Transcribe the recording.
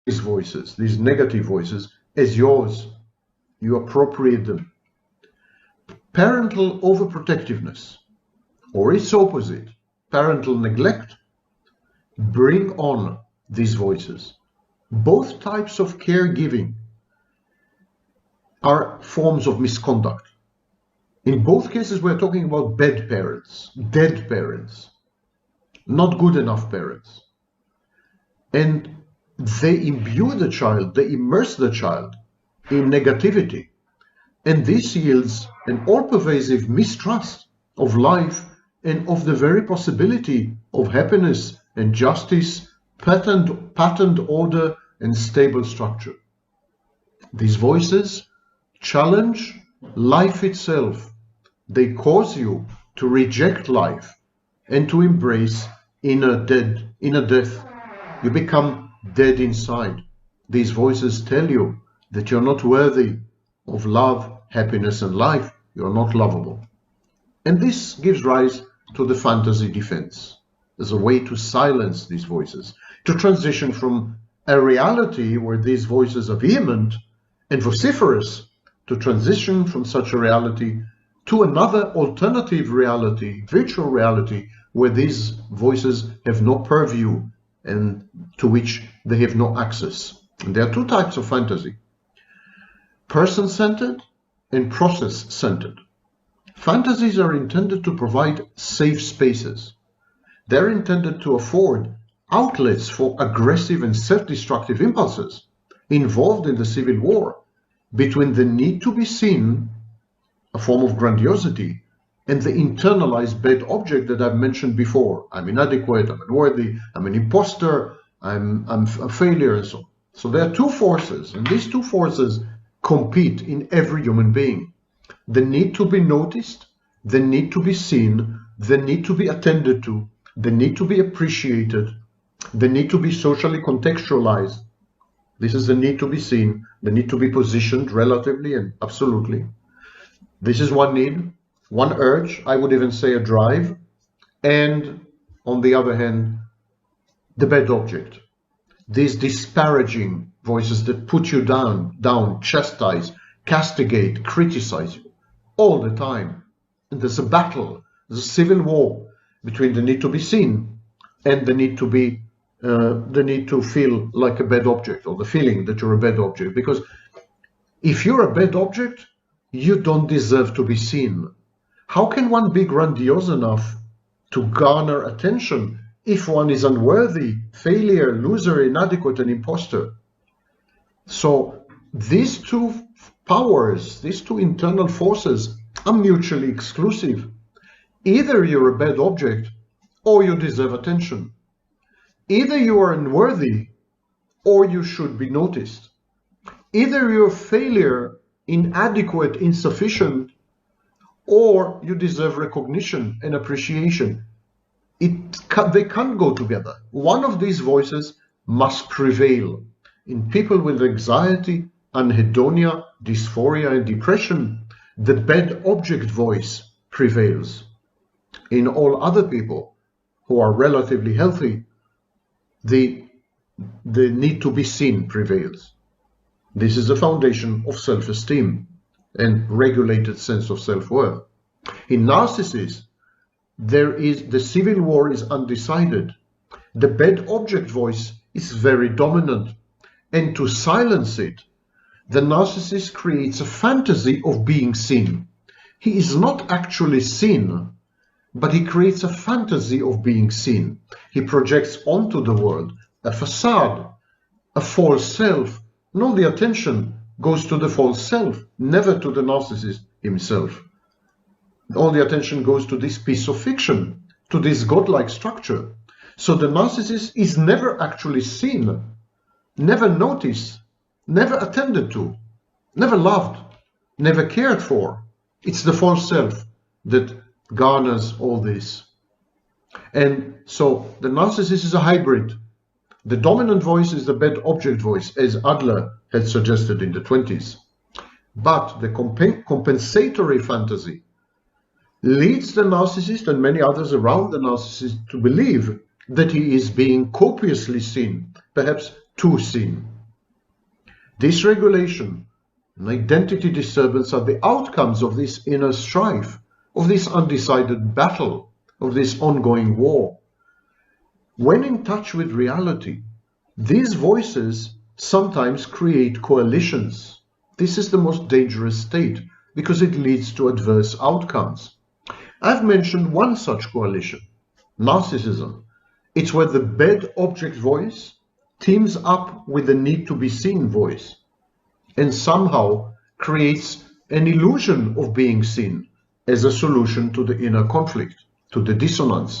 these voices, these negative voices, as yours. You appropriate them. Parental overprotectiveness, or its opposite, parental neglect, bring on these voices. Both types of caregiving are forms of misconduct. In both cases, we're talking about bad parents, dead parents, not good enough parents. And they imbue the child, they immerse the child in negativity. And this yields an all-pervasive mistrust of life and of the very possibility of happiness and justice, patterned order, and stable structure. These voices challenge life itself. They cause you to reject life and to embrace inner death. You become dead inside. These voices tell you that you're not worthy of love, happiness, and life. You're not lovable. And this gives rise to the fantasy defense as a way to silence these voices, to transition from a reality where these voices are vehement and vociferous, to transition from such a reality to another alternative reality, virtual reality, where these voices have no purview and to which they have no access. And there are two types of fantasy: person-centered and process-centered. Fantasies are intended to provide safe spaces. They're intended to afford outlets for aggressive and self-destructive impulses involved in the civil war between the need to be seen, a form of grandiosity, and the internalized bad object that I've mentioned before. I'm inadequate, I'm unworthy, I'm an imposter, I'm a failure, and so on. So there are two forces, and these two forces compete in every human being. The need to be noticed, the need to be seen, the need to be attended to, the need to be appreciated, the need to be socially contextualized. This is the need to be seen, the need to be positioned relatively and absolutely. This is one need, one urge, I would even say a drive. And on the other hand, the bad object. These disparaging voices that put you down, chastise, castigate, criticize you all the time. And there's a battle, there's a civil war between the need to be seen and the need to feel like a bad object, or the feeling that you're a bad object. Because if you're a bad object, you don't deserve to be seen. How can one be grandiose enough to garner attention if one is unworthy, failure, loser, inadequate, and imposter? So these two powers, these two internal forces are mutually exclusive. Either you're a bad object or you deserve attention. Either you are unworthy or you should be noticed. Either you're a failure, inadequate, insufficient, or you deserve recognition and appreciation. They can't go together. One of these voices must prevail. In people with anxiety, anhedonia, dysphoria, and depression, the bad object voice prevails. In all other people who are relatively healthy, the need to be seen prevails. This is the foundation of self-esteem and regulated sense of self-worth. In narcissists, the civil war is undecided. The bad object voice is very dominant, and to silence it, the narcissist creates a fantasy of being seen. He is not actually seen, but he creates a fantasy of being seen. He projects onto the world a facade, a false self. And all the attention goes to the false self, never to the narcissist himself. All the attention goes to this piece of fiction, to this godlike structure. So the narcissist is never actually seen, never noticed, never attended to, never loved, never cared for. It's the false self that garners all this. And so the narcissist is a hybrid. The dominant voice is the bad object voice, as Adler had suggested in the 20s. But the compensatory fantasy leads the narcissist and many others around the narcissist to believe that he is being copiously seen, perhaps too seen. Dysregulation and identity disturbance are the outcomes of this inner strife, of this undecided battle, of this ongoing war. When in touch with reality, these voices sometimes create coalitions. This is the most dangerous state because it leads to adverse outcomes. I've mentioned one such coalition, narcissism. It's where the bad object voice teams up with the need to be seen voice and somehow creates an illusion of being seen as a solution to the inner conflict, to the dissonance.